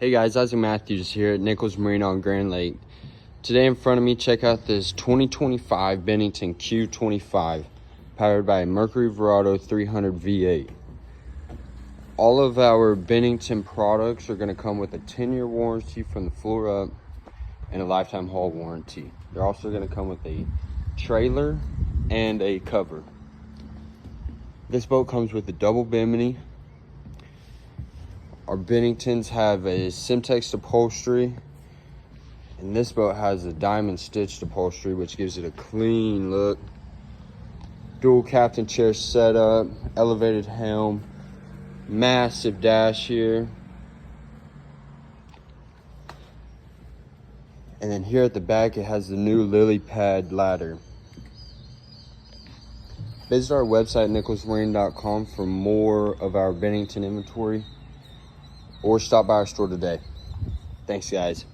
Hey guys, Isaac Matthews here at Nichols Marina on Grand Lake. Today in front of me, check out this 2025 Bennington Q25 powered by a Mercury Verado 300 V8. All of our Bennington products are going to come with a 10-year warranty from the floor up and a lifetime haul warranty. They're also going to come with a trailer and a cover. This boat comes with a double Bimini. Our Benningtons have a Simtex upholstery, and this boat has a diamond stitched upholstery, which gives it a clean look. Dual captain chair setup, elevated helm, massive dash here. And then here at the back, it has the new lily pad ladder. Visit our website, nicholsmarine.com, for more of our Bennington inventory, or stop by our store today. Thanks, guys.